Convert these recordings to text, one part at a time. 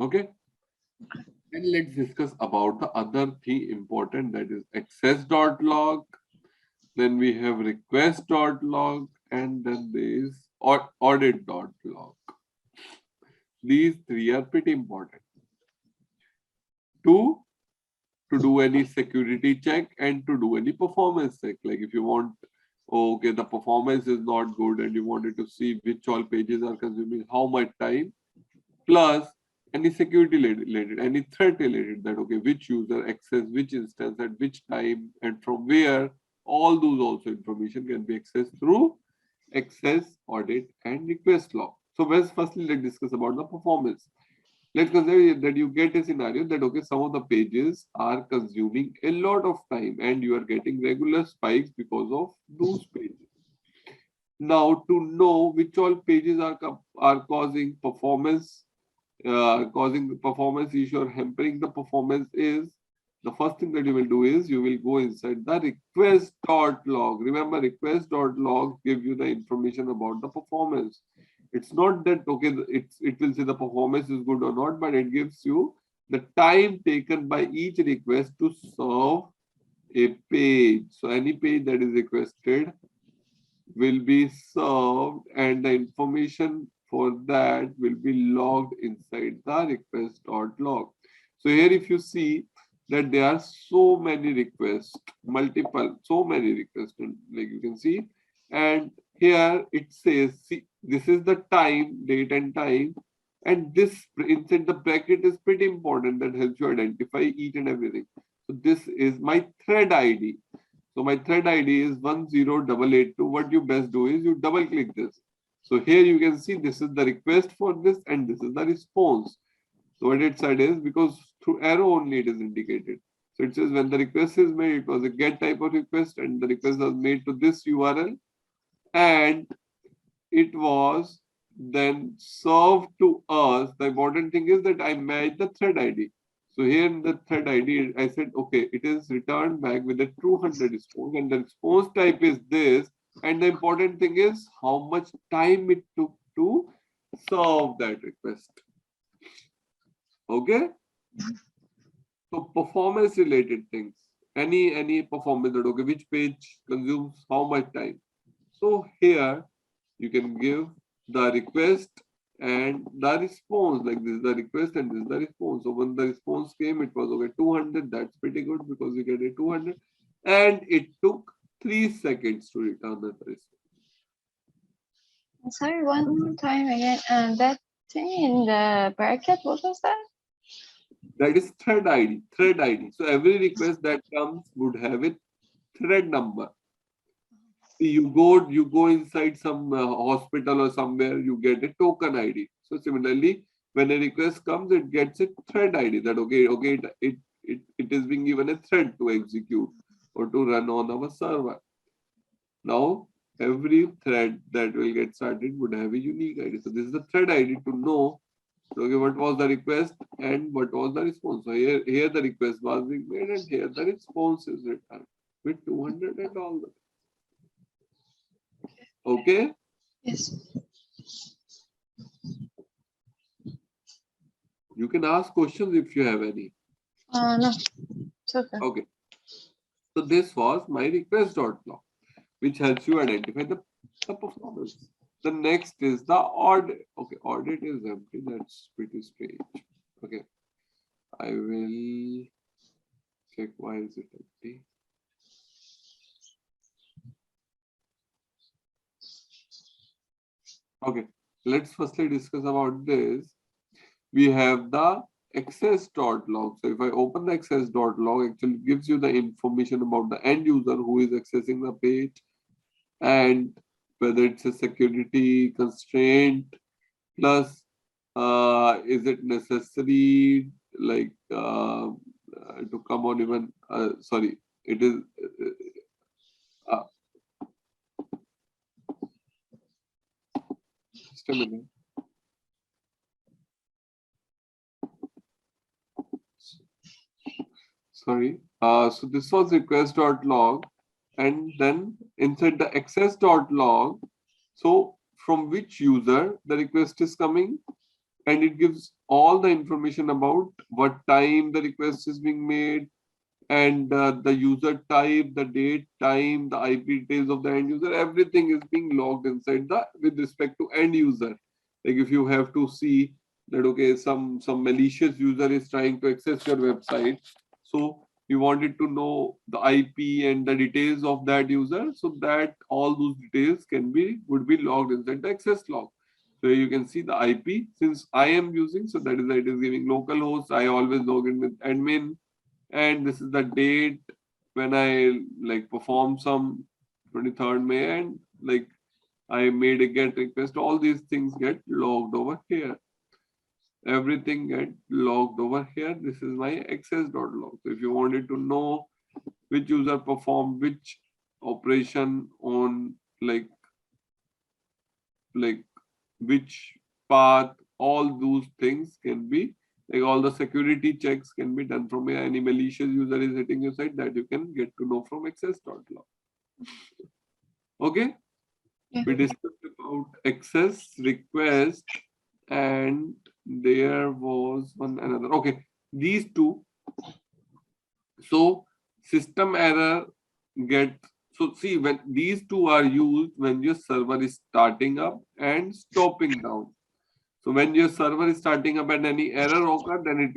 Okay. And let's discuss about the other thing important, that is access.log. Then we have request.log, and then there is audit.log. These three are pretty important to do any security check and to do any performance check. Like if you want, okay, the performance is not good and you wanted to see which all pages are consuming how much time, plus any security related, any threat related, that okay, which user access which instance at which time and from where, all those also information can be accessed through access, audit, and request log. So firstly, let's discuss about the performance. Let's consider that you get a scenario that okay, some of the pages are consuming a lot of time and you are getting regular spikes because of those pages. Now, to know which all pages are causing performance issue or hampering the performance, is the first thing that you will do is you will go inside the request.log. Remember, request.log give you the information about the performance. It's not that okay, it will say the performance is good or not, but it gives you the time taken by each request to serve a page. So any page that is requested will be served, and the information for that will be logged inside the request.log. So here if you see that there are so many requests, so many requests, like you can see, and here it says, see, this is the time, date and time, and this inside the bracket is pretty important, that helps you identify each and everything. So this is my thread ID. So my thread ID is 10882. What you best do is you double click this. So here you can see this is the request for this and this is the response. So what it said is, because through arrow only it is indicated. So it says when the request is made, it was a get type of request and the request was made to this URL and it was then served to us. The important thing is that I match the thread ID. So here in the thread ID, I said, okay, it is returned back with a 200 response and the response type is this. And the important thing is how much time it took to serve that request. Okay. So performance related things, any performance that okay, which page consumes how much time. So here you can give the request and the response, like this is the request and this is the response. So when the response came, it was okay 200. That's pretty good because you get a 200, and it took 3 seconds to return the response. Sorry, one more time again. That thing in the bracket, what was that? That is thread ID. Thread ID. So every request that comes would have a thread number. You go inside some hospital or somewhere, you get a token ID. So similarly, when a request comes, it gets a thread ID that okay, it is being given a thread to execute or to run on our server. Now every thread that will get started would have a unique ID. So this is the thread ID to know okay, what was the request and what was the response. So here the request was being made and here the response is returned with 200 and all that. Okay? Yes. You can ask questions if you have any. No, it's okay. Okay. So this was my request.log, which helps you identify the performance. The next is the audit. Okay, audit is empty. That's pretty strange. Okay. I will check why is it empty. Okay, let's firstly discuss about this. We have the access.log. So if I open the access.log, actually gives you the information about the end user who is accessing the page and whether it's a security constraint, plus is it necessary like to come on even sorry, it is just a minute. Sorry. So this was request.log, and then inside the access.log, so from which user the request is coming, and it gives all the information about what time the request is being made, and the user type, the date, time, the IP details of the end user, everything is being logged inside the with respect to end user. Like if you have to see that okay, some malicious user is trying to access your website, so you wanted to know the IP and the details of that user, so that all those details would be logged inside the access log. So you can see the IP since I am using, so that is why it is giving localhost. I always log in with admin, and this is the date when I like perform some 23rd May, and like I made a GET request. All these things get logged over here. Everything get logged over here. This is my access.log. So if you wanted to know which user performed which operation on like which path, all those things can be like all the security checks can be done from here. Any malicious user is hitting your site, that you can get to know from access.log. Okay. Yeah. We discussed about access request, and there was one another. Okay, these two. So system error get, so see, when these two are used when your server is starting up and stopping down. So when your server is starting up and any error occur, then it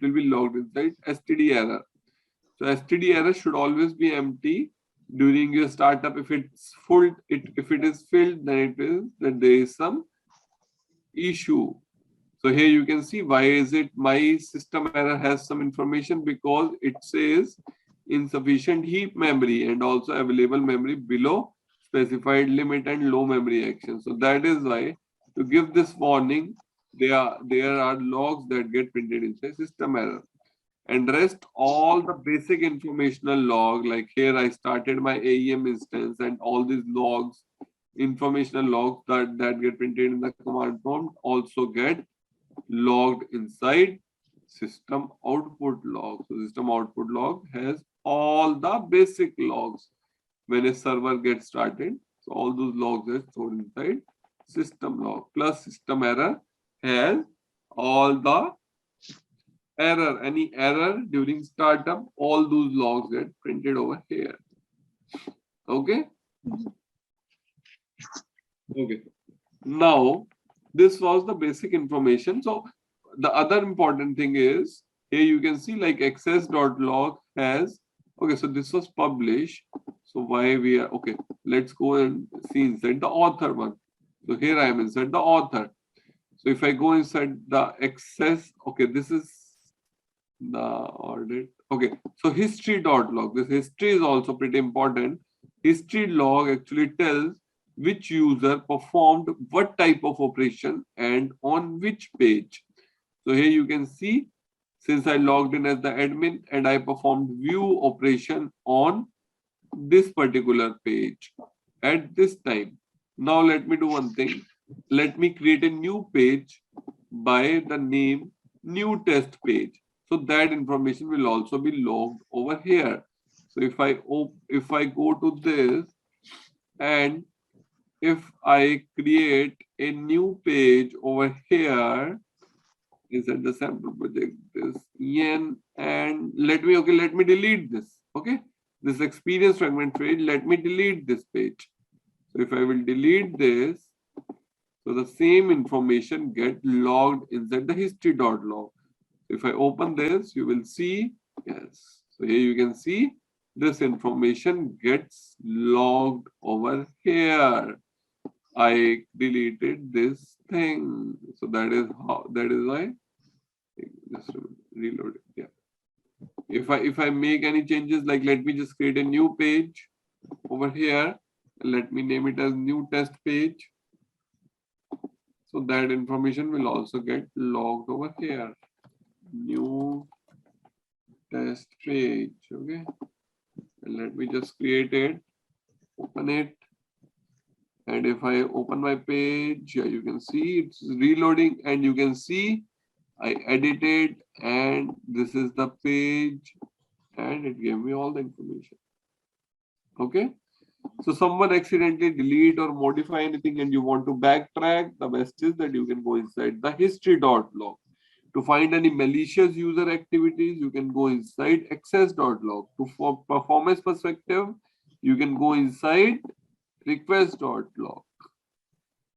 will be logged inside std error. So std error should always be empty during your startup. If it's full, if it is filled, then it means that there is some issue. So here you can see why is it my system error has some information, because it says insufficient heap memory and also available memory below specified limit and low memory action. So that is why to give this warning, there are logs that get printed inside system error. And rest all the basic informational log, like here I started my AEM instance, and all these logs, informational logs that get printed in the command prompt also get logged inside system output log. So system output log has all the basic logs when a server gets started. So all those logs are stored inside system log. Plus system error has all the error, any error during startup, all those logs get printed over here. Okay. Okay. Now, this was the basic information. So the other important thing is here you can see like access.log has, okay, so this was published. So why we are, okay, let's go and see inside the author one. So here I am inside the author. So if I go inside the access, okay, this is the audit. Okay, so history.log. This history is also pretty important. History log actually tells which user performed what type of operation and on which page. So here you can see, since I logged in as the admin and I performed view operation on this particular page at this time. Now let me do one thing. Let me create a new page by the name new test page. So that information will also be logged over here. So if I go to this, and if I create a new page over here, is at the sample project this yen, and let me delete this. Okay, this experience fragment page, let me delete this page. So if I will delete this, so the same information get logged inside the history.log. If I open this, you will see, yes. So here you can see this information gets logged over here. I deleted this thing. So that is why, just reload it. Yeah. If I make any changes, like let me just create a new page over here. Let me name it as new test page. So that information will also get logged over here. New test page. Okay. And let me just create it, open it. And if I open my page, yeah, you can see it's reloading, and you can see I edited, and this is the page, and it gave me all the information. Okay. So someone accidentally delete or modify anything and you want to backtrack, the best is that you can go inside the history.log. To find any malicious user activities, you can go inside access.log. For performance perspective, you can go inside request.log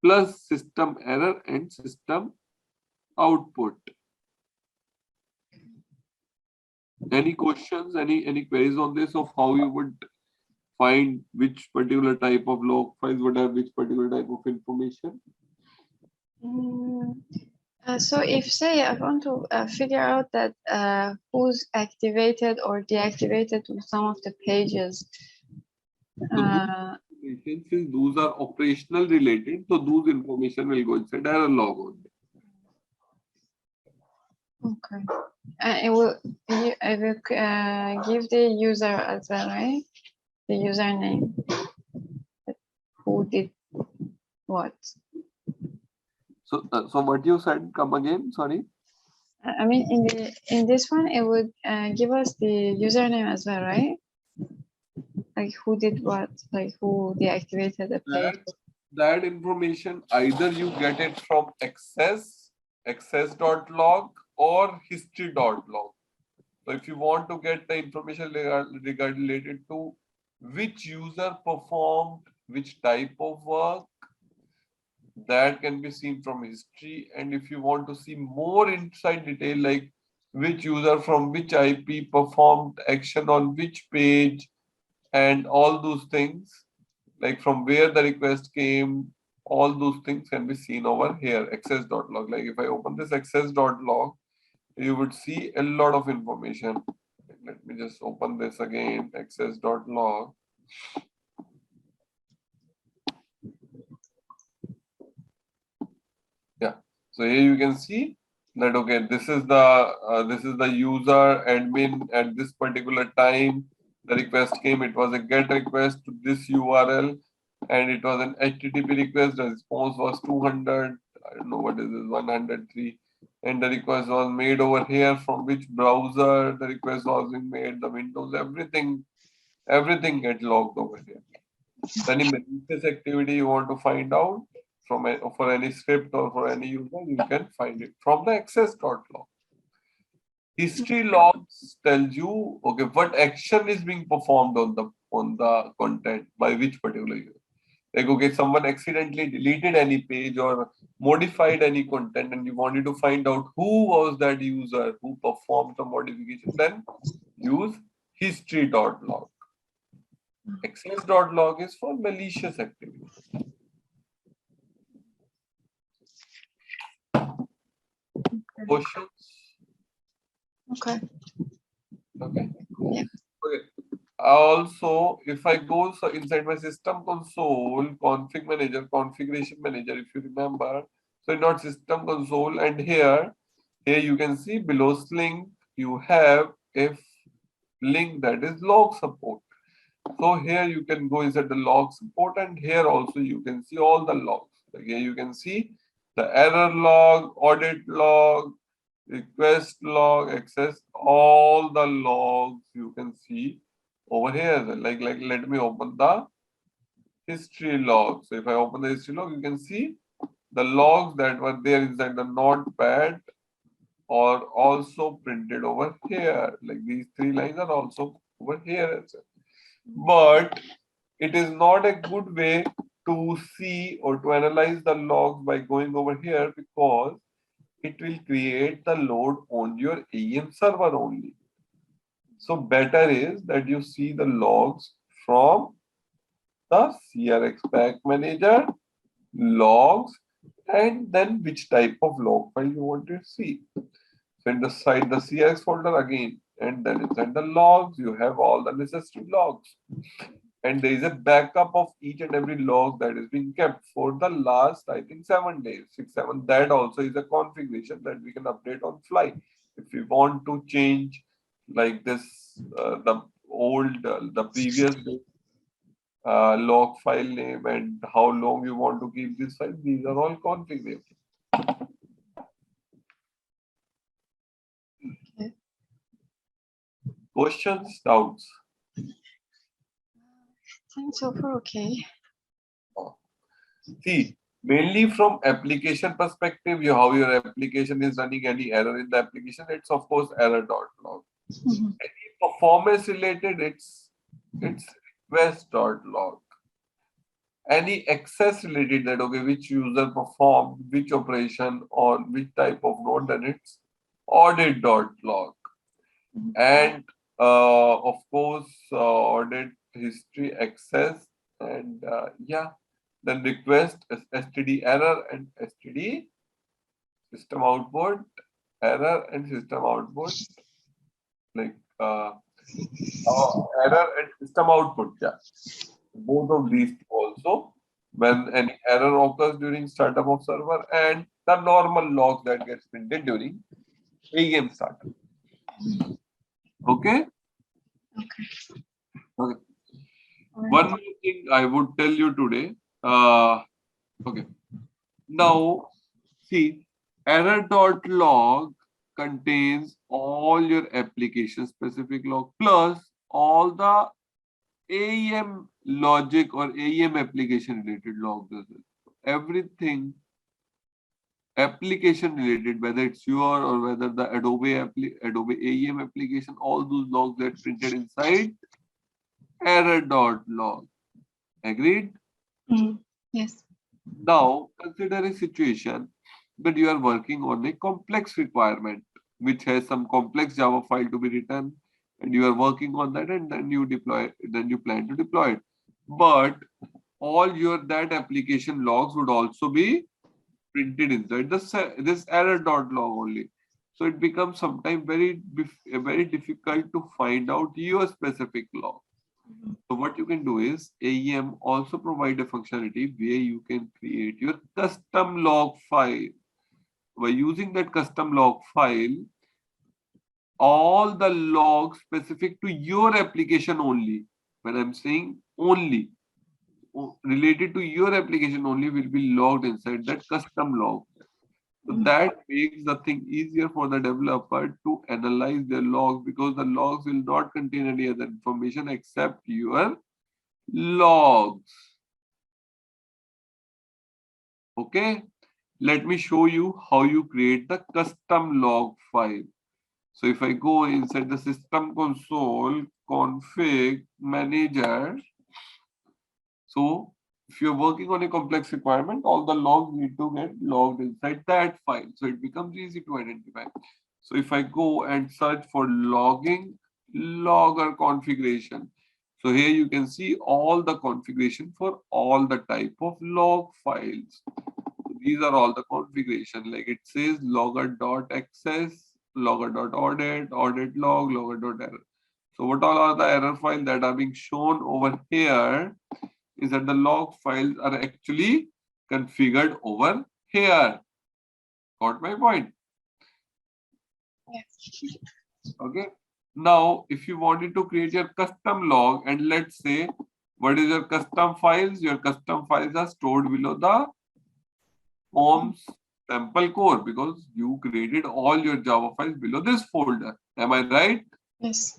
plus system error and system output. Any questions, any queries on this of how you would find which particular type of log files would have which particular type of information? So if say I want to figure out that who's activated or deactivated some of the pages. Since those are operational related, so those information will go inside error log only. Okay. It will give the user as well, right? The username. Who did what? So what you said, come again, sorry. I mean, in this one, it would give us the username as well, right? Like who did what, like who deactivated the page. That information either you get it from access.log or history.log. So if you want to get the information related to which user performed which type of work, that can be seen from history. And if you want to see more inside detail, like which user from which IP performed action on which page and all those things, like from where the request came, all those things can be seen over here, access.log. Like if I open this access.log, you would see a lot of information. Let me just open this again, access.log. Yeah, so here you can see that okay, this is the user admin at this particular time. The request came. It was a GET request to this URL, and it was an HTTP request. The response was 200. I don't know what is this 103, and the request was made over here. From which browser the request was being made? The Windows, everything get logged over here. Any malicious activity you want to find out for any script or for any user, you can find it from the access.log. History logs tells you okay what action is being performed on the content by which particular user. Like okay, someone accidentally deleted any page or modified any content, and you wanted to find out who was that user who performed the modification. Then use history.log. Access.log is for malicious activity. Questions? Okay. Okay. Yeah. Okay. Also, if I go inside my system console, config manager, configuration manager, if you remember, so not system console, and here you can see below link, you have a link that is log support. So here you can go inside the log support, and here also you can see all the logs. Here you can see the error log, audit log, request log, access, all the logs you can see over here. Like let me open the history log. So if I open the history log, you can see the logs that were there inside the notepad are also printed over here. Like these three lines are also over here as well. But it is not a good way to see or to analyze the logs by going over here, because it will create the load on your AEM server only. So better is that you see the logs from the CRX Pack Manager, logs, and then which type of log file you want to see. So inside the CRX folder again, and then inside the logs, you have all the necessary logs. And there is a backup of each and every log that is being kept for the last, I think, 7 days, 6, 7. That also is a configuration that we can update on fly. If we want to change like this, the previous log file name and how long you want to keep this file, these are all configurable. Okay. Questions, doubts? think so far okay. See, mainly from application perspective, how your application is running, any error in the application, it's of course error.log. Any performance related, it's request.log. Any access related, that okay, which user performed which operation on which type of node, then it's audit.log. And of course audit history access, and yeah, then request std error and std system output error and system output, like error and system output, yeah, both of these two also when any error occurs during startup of server, and the normal logs that gets printed during AEM startup. Okay. Okay. One more thing I would tell you today. Okay. Now, see, error.log contains all your application specific log plus all the AEM logic or AEM application related logs as well. Everything application related, whether it's your or whether the Adobe AEM application, all those logs that printed inside error.log. Agreed? Yes. Now, consider a situation that you are working on a complex requirement which has some complex Java file to be written, and you are working on that, and then you plan to deploy it. But all your that application logs would also be printed inside this error.log only. So it becomes sometimes very difficult to find out your specific log. So what you can do is AEM also provide a functionality where you can create your custom log file. By using that custom log file, all the logs specific to your application only, when I'm saying only, related to your application only, will be logged inside that custom log. So that makes the thing easier for the developer to analyze their logs, because the logs will not contain any other information except your logs. Okay, let me show you how you create the custom log file. So if I go inside the system console config manager, so if you're working on a complex requirement, all the logs need to get logged inside that file. So it becomes easy to identify. So if I go and search for logging logger configuration, so here you can see all the configuration for all the type of log files. So these are all the configuration, like it says logger.access, logger.audit, audit log, logger.error. So what all are the error files that are being shown over here is that the log files are actually configured over here. Got my point? Yes. Okay. Now, if you wanted to create your custom log, and let's say, what is your custom files? Your custom files are stored below the OMS sample core, because you created all your Java files below this folder. Am I right? Yes.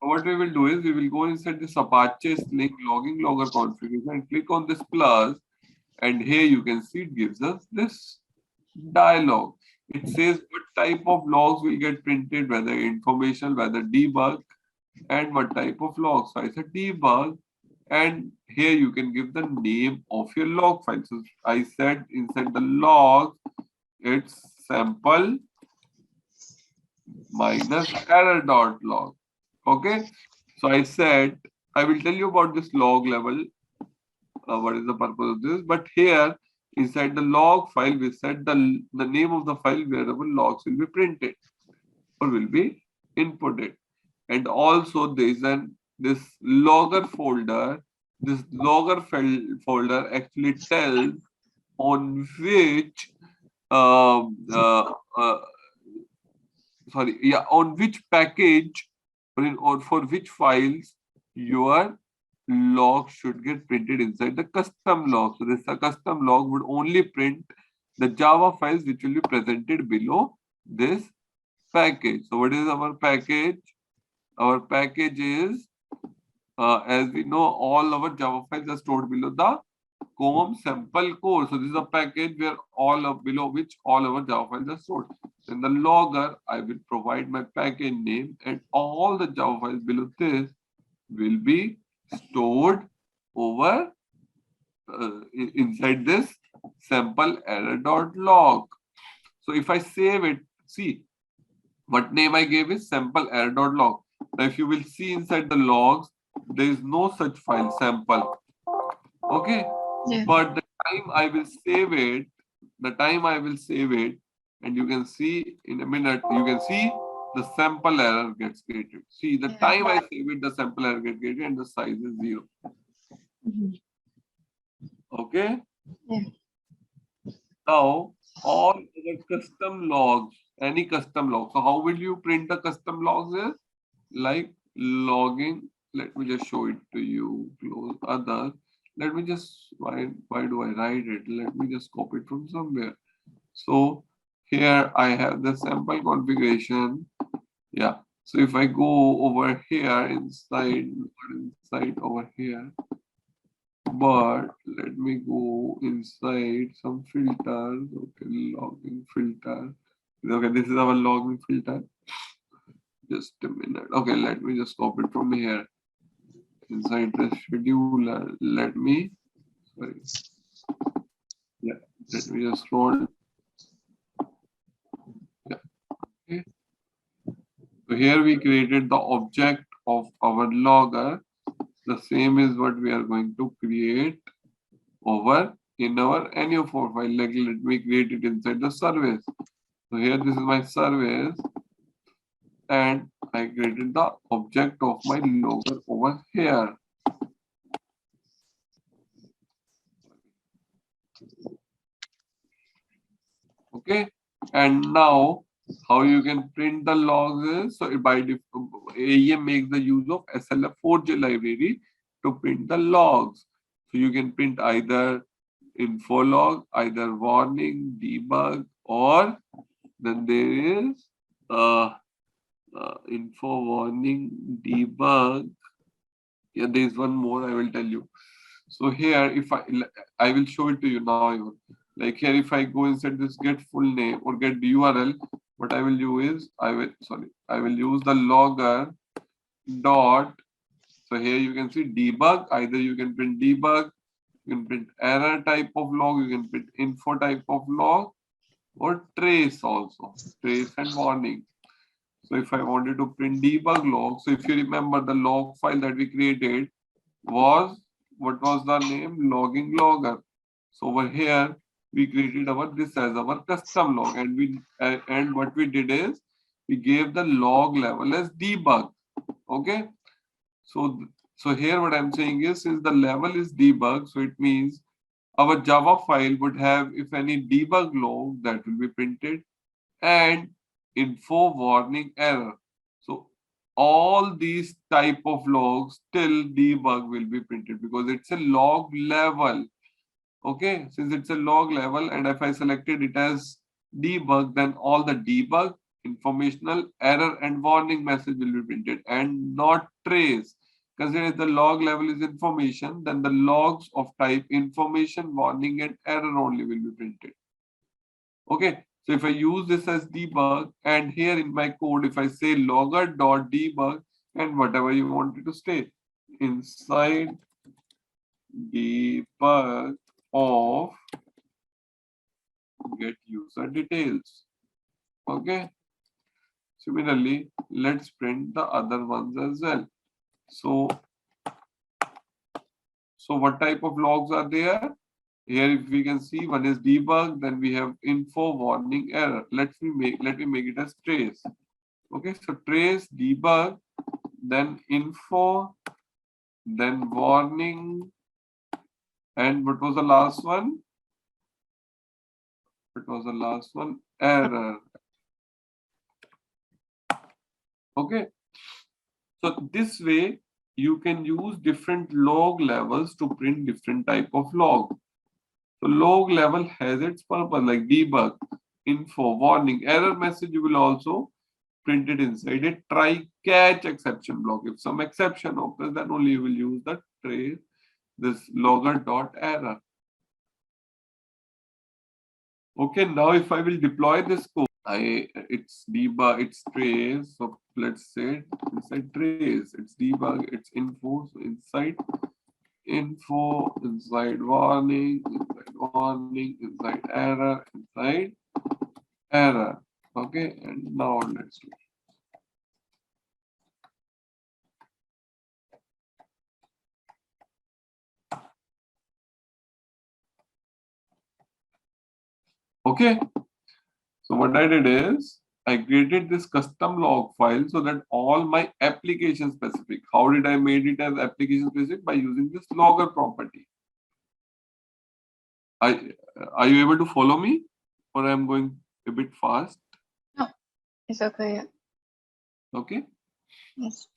What we will do is we will go inside this Apache Sling logging logger configuration and click on this plus, and here you can see it gives us this dialog. It says what type of logs will get printed, whether information, whether debug, and what type of logs. So I said debug, and here you can give the name of your log file. So I said inside the log, it's sample minus error.log. Okay. So I said, I will tell you about this log level. What is the purpose of this? But here inside the log file, we said the name of the file wherever logs will be printed or will be inputted. And also there is this logger folder. This logger folder actually tells on which on which package or for which files your log should get printed inside the custom log. So this custom log would only print the Java files which will be presented below this package. So what is our package? Our package is as we know, all our Java files are stored below the com sample core. So this is a package where all of below which all our Java files are stored. In the logger, I will provide my package name, and all the Java files below this will be stored over inside this sample error.log. So if I save it, see what name I gave is sample error.log. Now if you will see inside the logs, there is no such file sample. Okay. Yeah. But the time I will save it, and you can see in a minute, you can see the sample error gets created. See, the time I save it, the sample error gets created and the size is 0. Mhm. Okay. Yeah. Now, all the custom logs, any custom log. So how will you print the custom logs is like logging. Let me just show it to you. Close other. Let me just, why do I write it? Let me just copy it from somewhere. So here I have the sample configuration. Yeah. So if I go over here inside over here, but let me go inside some filters. Okay, logging filter. Okay, this is our logging filter. Just a minute. Okay, let me just copy it from here. Inside the scheduler, sorry. Yeah, let me just scroll. Yeah. Okay. So here we created the object of our logger. The same is what we are going to create over in our NO4 file. Like let me create it inside the service. So here this is my service, and I created the object of my logger over here. Okay, and now how you can print the logs is, so by AEM makes the use of SLF4J library to print the logs. So you can print either info log, either warning, debug, or then there is info, warning, debug. Yeah, there is one more I will tell you. So here, if I will show it to you now. Even like here, if I go inside this get full name or get URL, what I will do is I will use the logger dot. So here you can see debug. Either you can print debug, you can print error type of log, you can print info type of log, or trace also, trace and warning. So if I wanted to print debug log, so if you remember the log file that we created was, what was the name? Logging logger. So over here we created this as our custom log, and what we did is we gave the log level as debug. Okay. So here what I'm saying is, since the level is debug, so it means our Java file would have, if any debug log, that will be printed, and info, warning, error. So all these type of logs till debug will be printed because it's a log level. Okay, since it's a log level, and if I selected it as debug, then all the debug, informational, error, and warning message will be printed and not trace. Consider if the log level is information, then the logs of type information, warning, and error only will be printed. Okay, so if I use this as debug, and here in my code, if I say logger.debug and whatever you want it to stay inside debug of get user details. Okay. Similarly, let's print the other ones as well. So what type of logs are there? Here, if we can see, one is debug, then we have info, warning, error. Let me make it as trace. Okay, so trace, debug, then info, then warning, and what was the last one? What was the last one? Error. Okay. So this way, you can use different log levels to print different type of log. So log level has its purpose, like debug, info, warning, error message you will also printed inside a try catch exception block. If some exception occurs, then only you will use the trace this logger dot error. Okay, now if I will deploy this code, it's debug, it's trace. So let's say inside trace, it's debug, it's info. So inside info, inside warning, inside error, inside error. Okay, and now let's do. Okay, so what I did is I created this custom log file so that all my application specific. How did I made it as application specific? By using this logger property. Are you able to follow me, or I'm going a bit fast? No, it's okay. Yeah. Okay. Yes.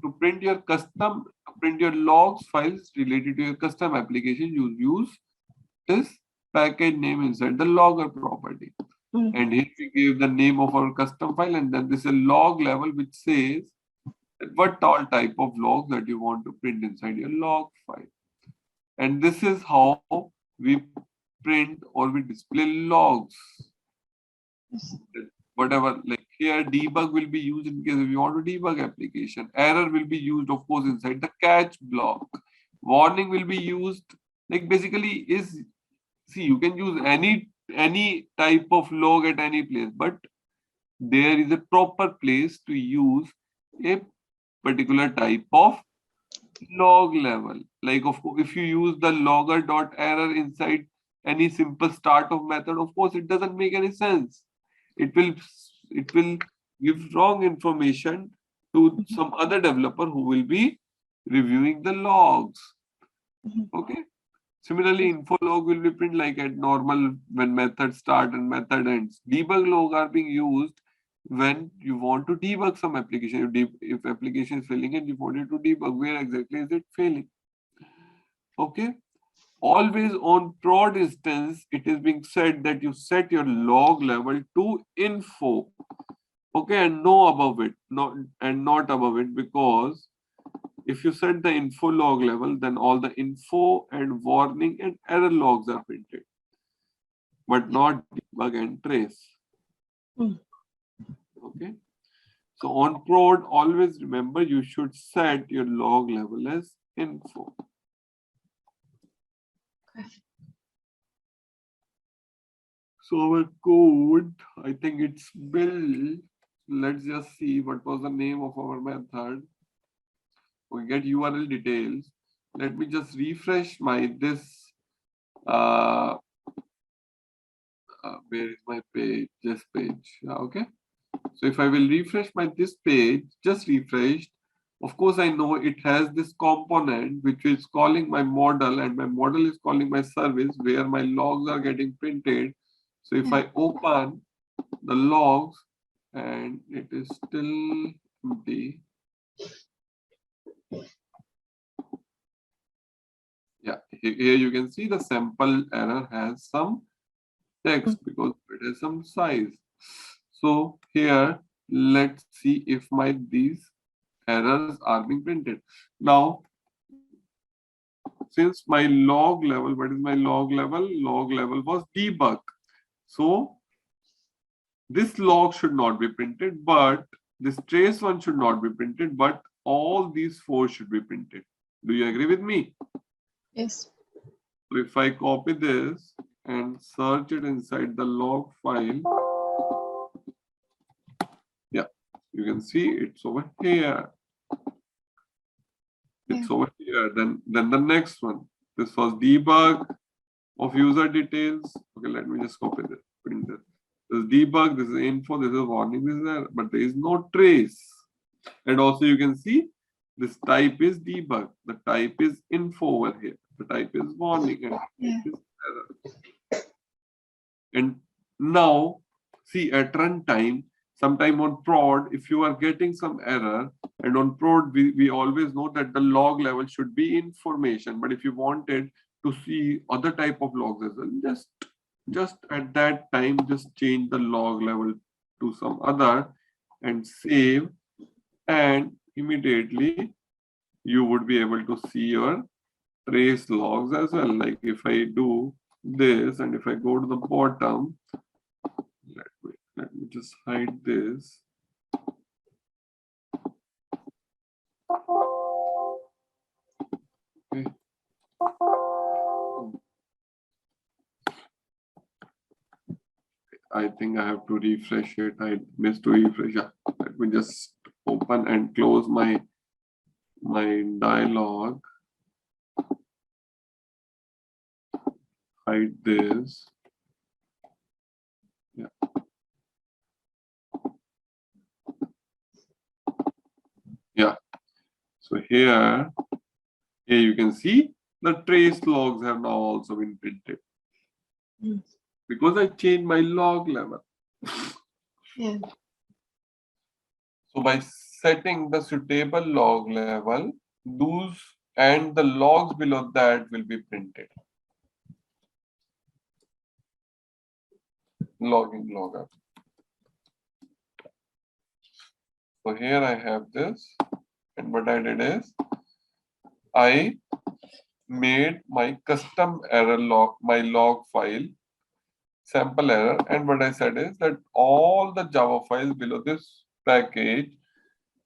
To print your logs files related to your custom application, you use this package name inside the logger property. And here we give the name of our custom file, and then this is a log level which says what all type of logs that you want to print inside your log file. And this is how we print or we display logs. Yes. Whatever, like here, debug will be used in case if you want to debug application. Error will be used, of course, inside the catch block. Warning will be used, like basically see, you can use any type of log at any place, but there is a proper place to use a particular type of log level. Like of course, if you use the logger dot error inside any simple start of method, of course, it doesn't make any sense. It will give wrong information to some other developer who will be reviewing the logs. Okay. Similarly, info log will be print like at normal when method start and method ends. Debug log are being used when you want to debug some application. If application is failing and you wanted to debug, where exactly is it failing? Okay. Always on prod instance, it is being said that you set your log level to info. Okay, and no above it, not above it, because if you set the info log level, then all the info and warning and error logs are printed, but not debug and trace. Okay. So on prod, always remember you should set your log level as info. So our code, I think it's built. Let's just see what was the name of our method. We get URL details. Let me just refresh my this. Where is my page? This page. Okay. So if I will refresh my this page, just refreshed. Of course, I know it has this component which is calling my model, and my model is calling my service where my logs are getting printed. So if I open the logs and it is still empty. Yeah, here you can see the sample error has some text because it has some size. So here, let's see if these errors are being printed. Now, since my log level, what is my log level? Log level was debug. So this log should not be printed, but this trace one should not be printed, but all these four should be printed. Do you agree with me? Yes. So if I copy this and search it inside the log file, yeah, you can see it's over here. It's over here. Then the next one. This was debug of user details. Okay, let me just copy this. Print this. This is debug. This is info. This is warning. This is there, but there is no trace. And also you can see this type is debug. The type is info over here. The type is warning and type is error. And now see at runtime, sometime on prod, if you are getting some error, and on prod we always know that the log level should be information. But if you wanted to see other type of logs as well, just at that time just change the log level to some other, and save, and immediately you would be able to see your trace logs as well. Like if I do this and if I go to the bottom, let me just hide this. Okay. I think I have to refresh it. I missed to refresh. Yeah. Let me just open and close my dialog. Hide this. Yeah. Yeah. So here you can see the trace logs have now also been printed. Because I changed my log level. Yeah. So by setting the suitable log level, those and the logs below that will be printed. Logging logger. So here I have this, and what I did is I made my custom error log, my log file, sample error, and what I said is that all the Java files below this package,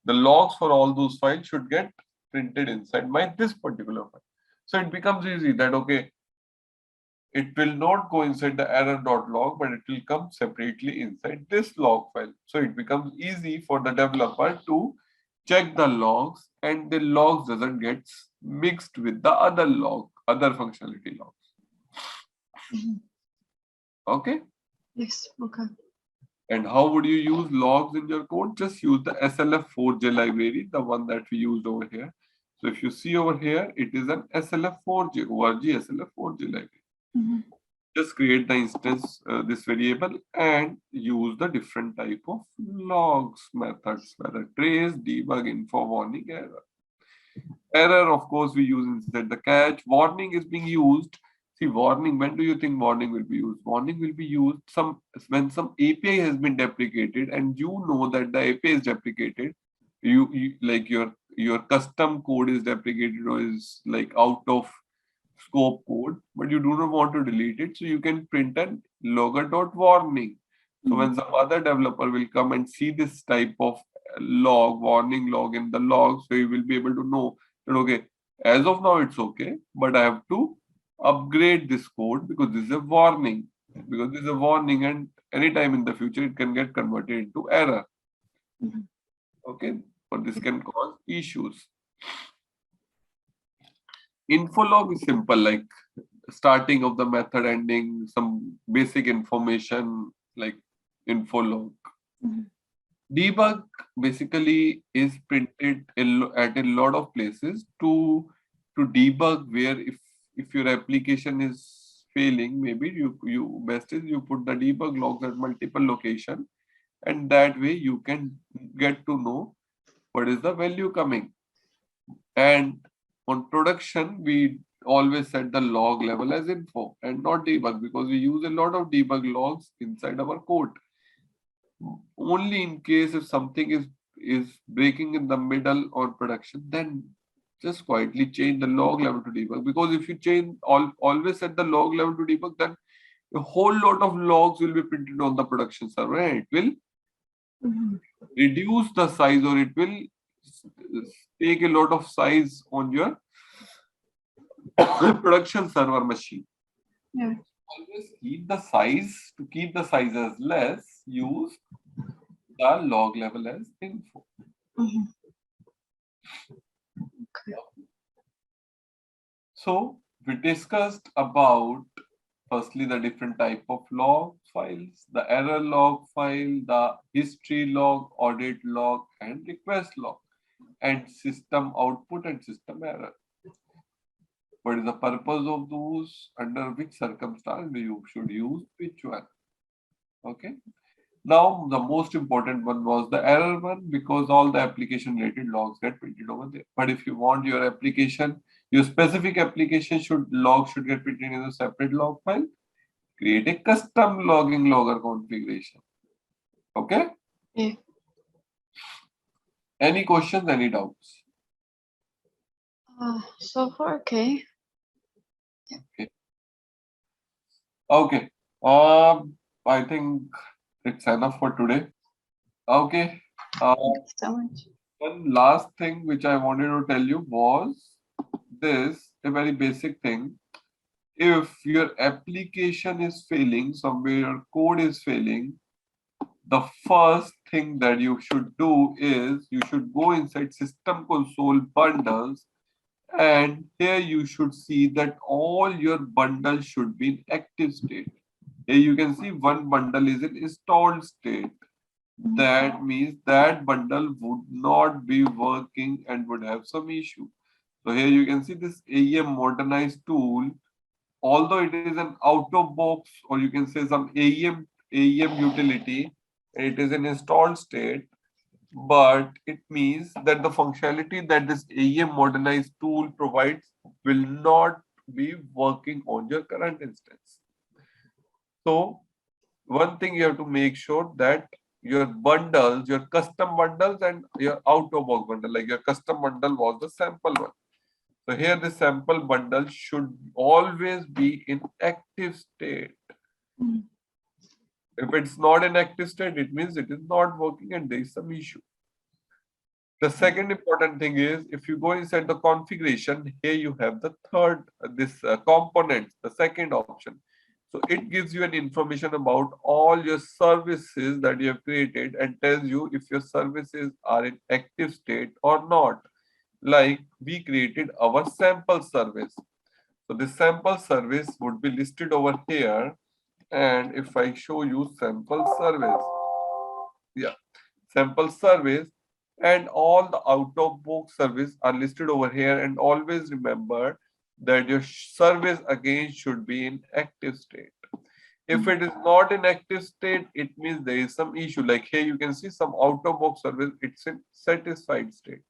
the logs for all those files should get printed inside my this particular file. So it becomes easy that okay, it will not go inside the error.log, but it will come separately inside this log file. So it becomes easy for the developer to check the logs, and the logs doesn't get mixed with the other functionality logs. Okay. Yes. Okay. And how would you use logs in your code? Just use the SLF4J library, the one that we used over here. So if you see over here, it is an SLF4J, ORG SLF4J library. Just create the instance, this variable, and use the different type of logs methods, whether trace, debug, info, warning, error. Error, of course, we use instead the catch. Warning is being used. See, warning, when do you think warning will be used? Warning will be used when some API has been deprecated and you know that the API is deprecated. You like your custom code is deprecated or is like out of scope code, but you do not want to delete it. So you can print an logger.warning. So when some other developer will come and see this type of warning log in the log, so you will be able to know that okay, as of now it's okay, but I have to upgrade this code because this is a warning. Because this is a warning, and anytime in the future it can get converted into error. Okay, but this can cause issues. Info log is simple, like starting of the method, ending, some basic information like info log. Debug basically is printed at a lot of places to debug where if your application is failing, maybe you best is you put the debug logs at multiple location, and that way you can get to know what is the value coming. And on production, we always set the log level as info and not debug, because we use a lot of debug logs inside our code. Only in case if something is breaking in the middle or production, then just quietly change the log level to debug. Because if you always set the log level to debug, then a whole lot of logs will be printed on the production server, and it will reduce the size, or it will take a lot of size on your production server machine. Yeah. Always keep the size. To keep the size as less, use the log level as info. Okay. So we discussed about firstly the different type of log files, the error log file, the history log, audit log, and request log, and system output and system error. What is the purpose of those? Under which circumstance you should use which one? Okay. Now the most important one was the error one, because all the application related logs get printed over there. But if you want your application, your specific application should get printed in a separate log file, create a custom logging logger configuration. Okay. Yeah. Any questions, any doubts? So far, okay. Okay. I think it's enough for today. Okay. Thank you so much. One last thing which I wanted to tell you was this, a very basic thing. If your application is failing, somewhere your code is failing, the first thing that you should do is you should go inside System Console bundles, and here you should see that all your bundles should be in active state. Here you can see one bundle is in installed state. That means that bundle would not be working and would have some issue. So here you can see this AEM modernized tool, although it is an out of box, or you can say some AEM utility, it is in installed state, but it means that the functionality that this AEM modernized tool provides will not be working on your current instance. So one thing you have to make sure that your bundles, your custom bundles and your out of box bundle, like your custom bundle was the sample one. So here the sample bundle should always be in active state. If it's not in active state, it means it is not working and there is some issue. The second important thing is if you go inside the configuration, here you have the third, this components, the second option. So it gives you an information about all your services that you have created and tells you if your services are in active state or not. Like we created our sample service. So this sample service would be listed over here. And if I show you sample service, yeah, sample service and all the out of box service are listed over here. And always remember that your service again should be in active state. If it is not in active state, it means there is some issue. Like here you can see some out of box service, it's in satisfied state.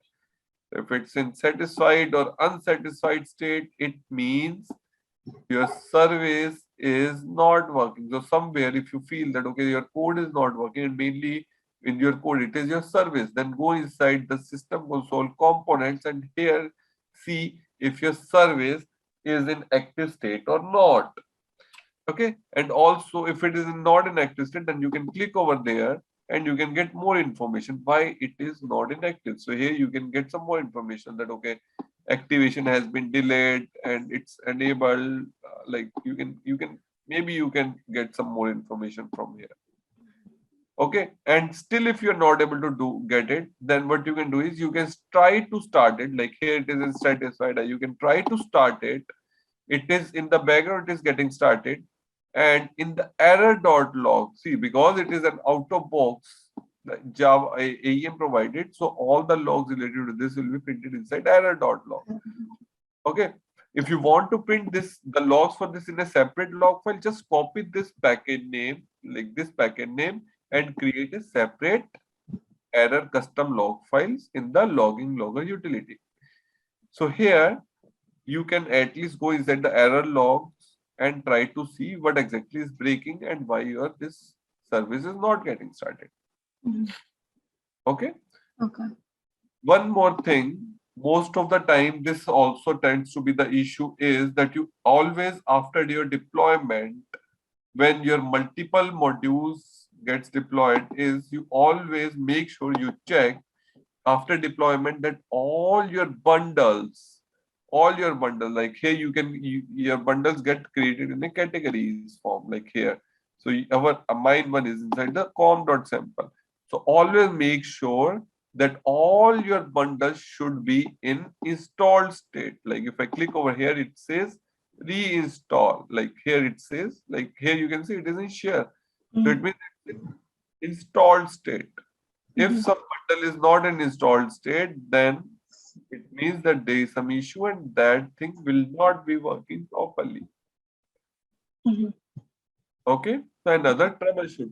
If it's in satisfied or unsatisfied state, it means your service is not working. So somewhere if you feel that okay, your code is not working and mainly in your code it is your service, then go inside the system console components and here see if your service is in active state or not. Okay, and also if it is not in active state, then you can click over there and you can get more information why it is not in active. So here you can get some more information that okay, activation has been delayed and it's enabled. Like you can maybe you can get some more information from here. Okay, and still if you're not able to do get it, then what you can do is you can try to start it. Like here it is in satisfied, you can try to start it. It is in the background, it is getting started. And in the error.log, see, because it is an out of box Java AEM provided, so all the logs related to this will be printed inside error.log. Okay. If you want to print this, the logs for this in a separate log file, just copy this package name, like this package name, and create a separate error custom log files in the logging logger utility. So here you can at least go inside the error logs and try to see what exactly is breaking and why your this service is not getting started. Okay. Okay. One more thing, most of the time this also tends to be the issue is that you always after your deployment, when your multiple modules gets deployed, is you always make sure you check after deployment that all your bundles, like here you can your bundles get created in a categories form, like here. So our mine one is inside the com.sample. So always make sure that all your bundles should be in installed state. Like if I click over here, it says reinstall. Like here it says, like here you can see it is in share. So it means it's in installed state. If some bundle is not in installed state, then it means that there is some issue and that thing will not be working properly. Okay, so another troubleshooting.